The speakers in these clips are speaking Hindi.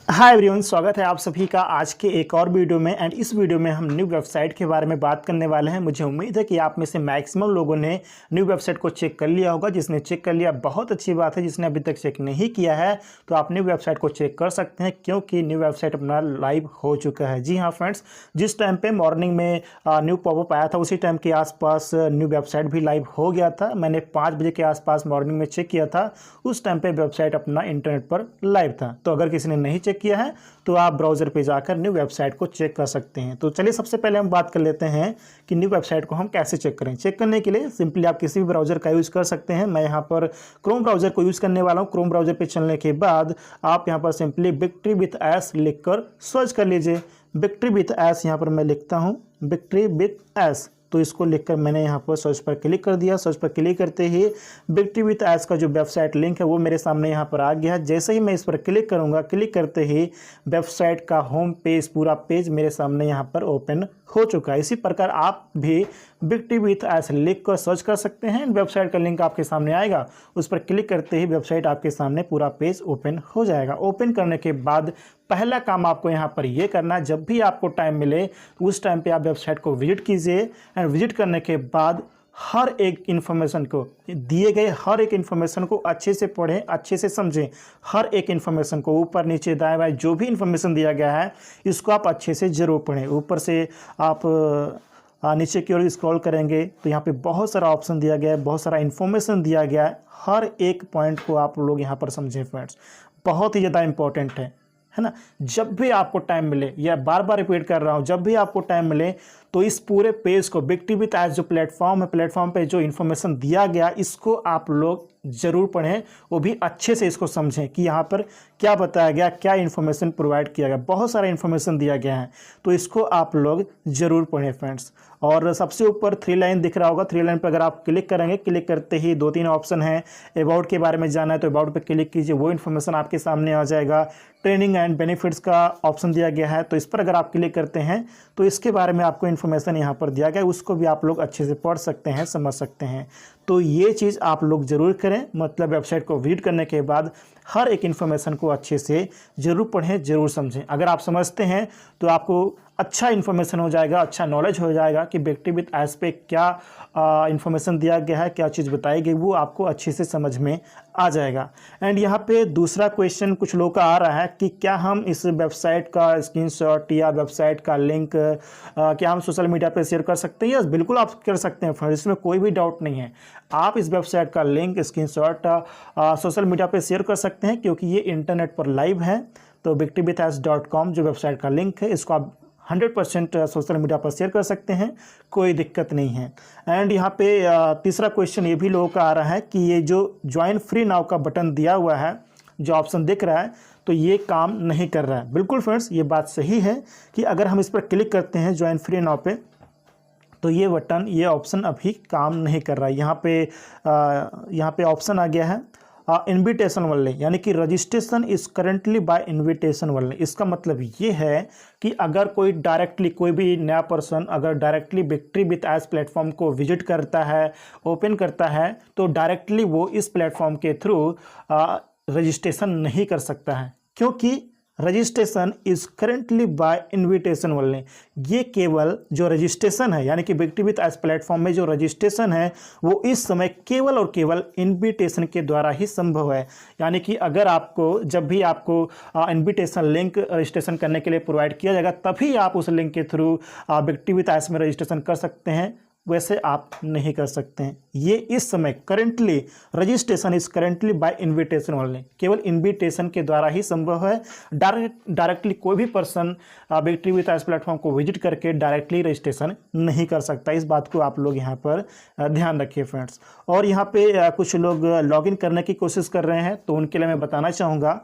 हाय एवरीवन, स्वागत है आप सभी का आज के एक और वीडियो में। एंड इस वीडियो में हम न्यू वेबसाइट के बारे में बात करने वाले हैं। मुझे उम्मीद है कि आप में से मैक्सिमम लोगों ने न्यू वेबसाइट को चेक कर लिया होगा। जिसने चेक कर लिया बहुत अच्छी बात है, जिसने अभी तक चेक नहीं किया है तो आप न्यू वेबसाइट को चेक कर सकते हैं, क्योंकि न्यू वेबसाइट अपना लाइव हो चुका है। जी हाँ फ्रेंड्स, जिस टाइम पर मॉर्निंग में न्यू पॉपअप आया था उसी टाइम के आसपास न्यू वेबसाइट भी लाइव हो गया था। मैंने 5 बजे के आसपास मॉर्निंग में चेक किया था, उस टाइम पर वेबसाइट अपना इंटरनेट पर लाइव था। तो अगर किसी ने नहीं चेक किया है तो आप ब्राउज़र पे जाकर न्यू वेबसाइट को चेक कर सकते हैं। तो चलिए सबसे पहले हम बात कर लेते हैं कि न्यू वेबसाइट को हम कैसे चेक करें। चेक करने के लिए सिंपली आप किसी भी ब्राउज़र का यूज़ कर सकते हैं। मैं यहाँ पर क्रोम ब्राउज़र को यूज़ करने वाला हूँ। क्रोम ब्राउज़र पे चलने के बाद आप यहाँ पर सिंपली विक्ट्री विथ एस लिख कर सर्च कर लीजिए। विक्ट्री विथ एस यहाँ पर मैं लिखता हूँ, विक्ट्री विथ एस। तो इसको लिखकर मैंने यहाँ पर सर्च पर क्लिक कर दिया। सर्च पर क्लिक करते ही विक्ट्री विथ एस का जो वेबसाइट लिंक है वो मेरे सामने यहाँ पर आ गया है। जैसे ही मैं इस पर क्लिक करूँगा, क्लिक करते ही वेबसाइट का होम पेज, पूरा पेज मेरे सामने यहाँ पर ओपन हो चुका है। इसी प्रकार आप भी विक्ट्री विथ एस लिख कर सर्च कर सकते हैं। वेबसाइट का लिंक आपके सामने आएगा, उस पर क्लिक करते ही वेबसाइट आपके सामने पूरा पेज ओपन हो जाएगा। ओपन करने के बाद पहला काम आपको यहाँ पर ये करना है, जब भी आपको टाइम मिले उस टाइम पे आप वेबसाइट को विजिट कीजिए। एंड विजिट करने के बाद हर एक इन्फॉर्मेशन को, दिए गए हर एक इन्फॉर्मेशन को अच्छे से पढ़ें, अच्छे से समझें। हर एक इन्फॉर्मेशन को ऊपर नीचे दाएं बाएं जो भी इन्फॉर्मेशन दिया गया है इसको आप अच्छे से ज़रूर पढ़ें। ऊपर से आप नीचे की ओर स्क्रॉल करेंगे तो यहाँ पे बहुत सारा ऑप्शन दिया गया है, बहुत सारा इन्फॉर्मेशन दिया गया है। हर एक पॉइंट को आप लोग यहाँ पर समझें फ्रेंड्स, बहुत ही ज़्यादा इंपॉर्टेंट है ना। जब भी आपको टाइम मिले, या बार बार रिपीट कर रहा हूँ, जब भी आपको टाइम मिले तो इस पूरे पेज को, विक्ट्री विथ एस जो प्लेटफॉर्म है, प्लेटफॉर्म पे जो इन्फॉर्मेशन दिया गया इसको आप लोग ज़रूर पढ़ें, वो भी अच्छे से इसको समझें कि यहाँ पर क्या बताया गया, क्या इन्फॉर्मेशन प्रोवाइड किया गया। बहुत सारा इन्फॉर्मेशन दिया गया है तो इसको आप लोग ज़रूर पढ़ें फ्रेंड्स। और सबसे ऊपर 3 लाइन दिख रहा होगा, 3 लाइन पर अगर आप क्लिक करेंगे, क्लिक करते ही 2-3 ऑप्शन हैं। अबाउट के बारे में जानना है तो अबाउट पे क्लिक कीजिए, वो इन्फॉर्मेशन आपके सामने आ जाएगा। ट्रेनिंग एंड बेनिफिट्स का ऑप्शन दिया गया है तो इस पर अगर आप क्लिक करते हैं तो इसके बारे में आपको इन्फॉर्मेशन यहाँ पर दिया गया है, उसको भी आप लोग अच्छे से पढ़ सकते हैं, समझ सकते हैं। तो ये चीज़ आप लोग ज़रूर करें, मतलब वेबसाइट को विजिट करने के बाद हर एक इन्फॉर्मेशन को अच्छे से ज़रूर पढ़ें, ज़रूर समझें। अगर आप समझते हैं तो आपको अच्छा इन्फॉर्मेशन हो जाएगा, अच्छा नॉलेज हो जाएगा कि विक्ट्री विथ एस पे क्या इन्फॉर्मेशन दिया गया है, क्या चीज़ बताई गई, वो आपको अच्छे से समझ में आ जाएगा। एंड यहाँ पे दूसरा क्वेश्चन कुछ लोगों का आ रहा है कि क्या हम इस वेबसाइट का स्क्रीनशॉट या वेबसाइट का लिंक क्या हम सोशल मीडिया पे शेयर कर सकते हैं? यस, बिल्कुल आप कर सकते हैं फ्रेंड्स, इसमें कोई भी डाउट नहीं है। आप इस वेबसाइट का लिंक, स्क्रीनशॉट सोशल मीडिया पे शेयर कर सकते हैं, क्योंकि ये इंटरनेट पर लाइव है। तो victrywiths.com जो वेबसाइट का लिंक है इसको आप 100% सोशल मीडिया पर शेयर कर सकते हैं, कोई दिक्कत नहीं है। एंड यहाँ पे तीसरा क्वेश्चन ये भी लोगों का आ रहा है कि ये जो ज्वाइन फ्री नाउ का बटन दिया हुआ है, जो ऑप्शन दिख रहा है, तो ये काम नहीं कर रहा है। बिल्कुल फ्रेंड्स, ये बात सही है कि अगर हम इस पर क्लिक करते हैं ज्वाइन फ्री नाउ पे तो ये बटन, ये ऑप्शन अभी काम नहीं कर रहा है। यहाँ पे ऑप्शन आ गया है इनविटेशन वाले, यानी कि registration is currently by invitation वाले। इसका मतलब ये है कि अगर कोई डायरेक्टली, कोई भी नया पर्सन अगर directly victory with S platform को विजिट करता है, ओपन करता है, तो डायरेक्टली वो इस प्लेटफॉर्म के थ्रू रजिस्ट्रेशन नहीं कर सकता है, क्योंकि registration is currently by invitation वाले। ये केवल जो रजिस्ट्रेशन है, यानी कि विक्ट्री विथ एस प्लेटफॉर्म में जो रजिस्ट्रेशन है वो इस समय केवल और केवल इनविटेशन के द्वारा ही संभव है। यानी कि अगर आपको, जब भी आपको इनविटेशन लिंक रजिस्ट्रेशन करने के लिए प्रोवाइड किया जाएगा तभी आप उस लिंक के थ्रू विक्ट्री विथ एस में रजिस्ट्रेशन कर सकते हैं, वैसे आप नहीं कर सकते हैं। ये इस समय currently registration is currently by invitation only, केवल इनविटेशन के द्वारा ही संभव है। डायरेक्टली कोई भी person victory with S platform को विजिट करके डायरेक्टली रजिस्ट्रेशन नहीं कर सकता। इस बात को आप लोग यहाँ पर ध्यान रखिए फ्रेंड्स। और यहाँ पे कुछ लोग लॉगिन करने की कोशिश कर रहे हैं, तो उनके लिए मैं बताना चाहूँगा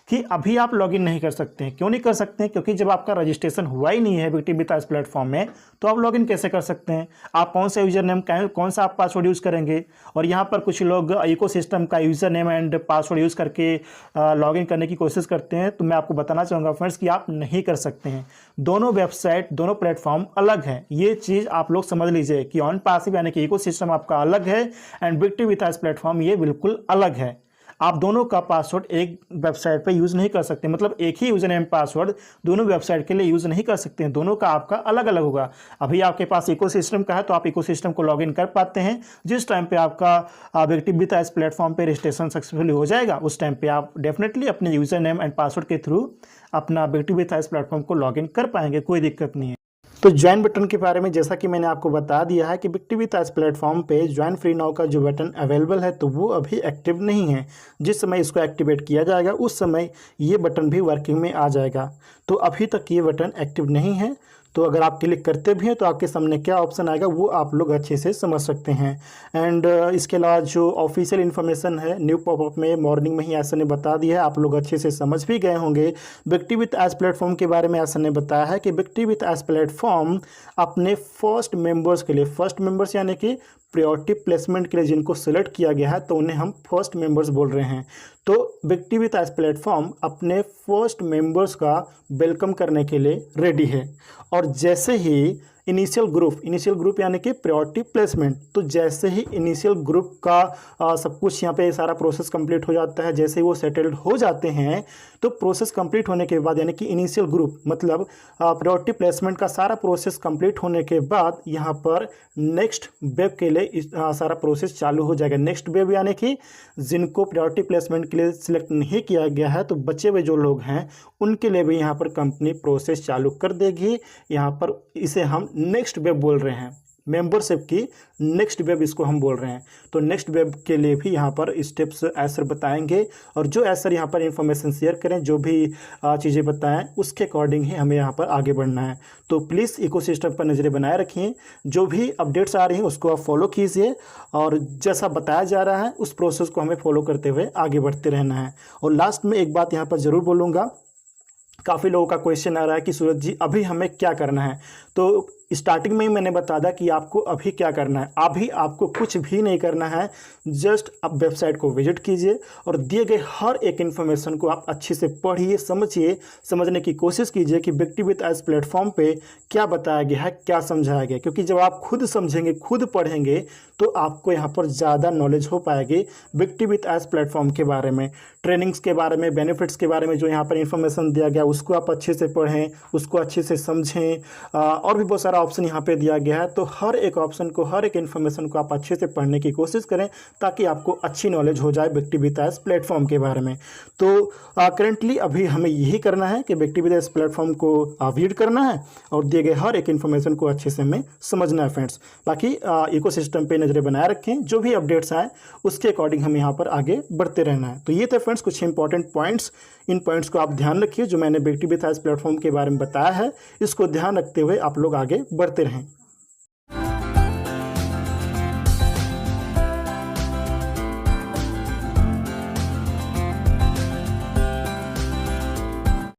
कि अभी आप लॉगिन नहीं कर सकते हैं। क्यों नहीं कर सकते हैं? क्योंकि जब आपका रजिस्ट्रेशन हुआ ही नहीं है विक्ट्री विथ एस प्लेटफॉर्म में, तो आप लॉगिन कैसे कर सकते हैं? आप कौन सा यूजर नेम, कौन सा आप पासवर्ड यूज़ करेंगे? और यहाँ पर कुछ लोग इकोसिस्टम का user name and password use करके लॉगिन करने की कोशिश करते हैं। तो मैं आपको बताना चाहूँगा फ्रेंड्स कि आप नहीं कर सकते हैं। दोनों वेबसाइट, दोनों प्लेटफॉर्म अलग है, ये चीज़ आप लोग समझ लीजिए कि ऑन पासिव यानी कि इकोसिस्टम आपका अलग है and victory with S platform ये बिल्कुल अलग है। आप दोनों का पासवर्ड एक वेबसाइट पे यूज़ नहीं कर सकते, मतलब एक ही यूज़र नेम पासवर्ड दोनों वेबसाइट के लिए यूज़ नहीं कर सकते हैं, दोनों का आपका अलग अलग होगा। अभी आपके पास इकोसिस्टम का है तो आप इकोसिस्टम को लॉगिन कर पाते हैं। जिस टाइम पे आपका बिगटिव विथ एज प्लेटफॉर्म पे रजिस्ट्रेशन सक्सेसफुली हो जाएगा उस टाइम पे आप डेफिनेटली अपने यूज़र नेम एंड पासवर्ड के थ्रू अपना बिगटिव विथ एज प्लेटफॉर्म को लॉगिन कर पाएंगे, कोई दिक्कत नहीं है। तो ज्वाइन बटन के बारे में जैसा कि मैंने आपको बता दिया है कि बिगटिव विथ एज प्लेटफॉर्म पे ज्वाइन फ्री नाउ का जो बटन अवेलेबल है तो वो अभी एक्टिव नहीं है। जिस समय इसको एक्टिवेट किया जाएगा उस समय ये बटन भी वर्किंग में आ जाएगा। तो अभी तक ये बटन एक्टिव नहीं है। तो अगर आप क्लिक करते भी हैं तो आपके सामने क्या ऑप्शन आएगा वो आप लोग अच्छे से समझ सकते हैं। एंड इसके अलावा जो ऑफिशियल इन्फॉर्मेशन है न्यू पॉपअप में मॉर्निंग में ही ऐसा ने बता दिया है, आप लोग अच्छे से समझ भी गए होंगे। बिगटिव विथ एज प्लेटफॉर्म के बारे में ऐसा ने बताया है कि बिगटिव विथ एज प्लेटफॉर्म अपने फर्स्ट मेंबर्स के लिए, फर्स्ट मेंबर्स यानी कि प्रायोरिटी प्लेसमेंट के लिए जिनको सिलेक्ट किया गया है तो उन्हें हम फर्स्ट मेंबर्स बोल रहे हैं। तो बिगटिव विथ एज प्लेटफॉर्म अपने फर्स्ट मेंबर्स का वेलकम करने के लिए रेडी है। और जैसे ही इनिशियल ग्रुप यानी कि प्रायोरिटी प्लेसमेंट, तो जैसे ही इनिशियल ग्रुप का सब कुछ यहाँ पे सारा प्रोसेस कंप्लीट हो जाता है, जैसे ही वो सेटल्ड हो जाते हैं तो प्रोसेस कंप्लीट होने के बाद यानी कि इनिशियल ग्रुप मतलब प्रायोरिटी प्लेसमेंट का सारा प्रोसेस कंप्लीट होने के बाद यहाँ पर नेक्स्ट वेब के लिए सारा प्रोसेस चालू हो जाएगा। नेक्स्ट वेब यानी कि जिनको प्रायोरिटी प्लेसमेंट के लिए सिलेक्ट नहीं किया गया है तो बचे हुए जो लोग हैं उनके लिए भी यहाँ पर कंपनी प्रोसेस चालू कर देगी। यहाँ पर इसे हम नेक्स्ट वेब बोल रहे हैं, मेंबरशिप की नेक्स्ट वेब इसको हम बोल रहे हैं। तो नेक्स्ट वेब के लिए भी यहाँ पर स्टेप्स ऐसर बताएंगे और जो ऐसर यहाँ पर इंफॉर्मेशन शेयर करें, जो भी चीज़ें बताएं उसके अकॉर्डिंग ही हमें यहाँ पर आगे बढ़ना है। तो प्लीज़ इकोसिस्टम पर नज़रें बनाए रखिए, जो भी अपडेट्स आ रही हैं उसको आप फॉलो कीजिए और जैसा बताया जा रहा है उस प्रोसेस को हमें फॉलो करते हुए आगे बढ़ते रहना है। और लास्ट में एक बात यहाँ पर ज़रूर बोलूँगा, काफ़ी लोगों का क्वेश्चन आ रहा है कि सूरज जी अभी हमें क्या करना है। तो स्टार्टिंग में ही मैंने बता दिया कि आपको अभी क्या करना है। अभी आपको कुछ भी नहीं करना है, जस्ट आप वेबसाइट को विजिट कीजिए और दिए गए हर एक इन्फॉर्मेशन को आप अच्छे से पढ़िए, समझिए, समझने की कोशिश कीजिए कि बिगटिव विथ एज प्लेटफॉर्म पे क्या बताया गया है, क्या समझाया गया। क्योंकि जब आप खुद समझेंगे, खुद पढ़ेंगे तो आपको यहाँ पर ज़्यादा नॉलेज हो पाएगी बिगटिव विथ एज प्लेटफॉर्म के बारे में, ट्रेनिंग्स के बारे में, बेनिफिट्स के बारे में। जो यहाँ पर इन्फॉर्मेशन दिया गया उसको आप अच्छे से पढ़ें, उसको अच्छे से समझें। और भी बहुत सारा ऑप्शन यहाँ पे दिया गया है, तो हर एक ऑप्शन को, हर एक इन्फॉर्मेशन को आप अच्छे से पढ़ने की कोशिश करें ताकि आपको अच्छी नॉलेज हो जाए बिगटिव विथ एज प्लेटफॉर्म के बारे में। तो करेंटली अभी हमें यही करना है कि बिगटिव विथ एज प्लेटफॉर्म को विजिट करना है और दिए गए हर एक इन्फॉर्मेशन को अच्छे से हमें समझना है फ्रेंड्स। बाकी इकोसिस्टम पे नज़रें बनाए रखें, जो भी अपडेट्स आए उसके अकॉर्डिंग हम यहाँ पर आगे बढ़ते रहना है। तो ये थे फ्रेंड्स कुछ इंपॉर्टेंट पॉइंट्स। इन पॉइंट्स को आप ध्यान रखिए, जो मैंने बिगटिव विथ एज प्लेटफॉर्म के बारे में बताया है इसको ध्यान रखते हुए आप लोग आगे बढ़ते रहें।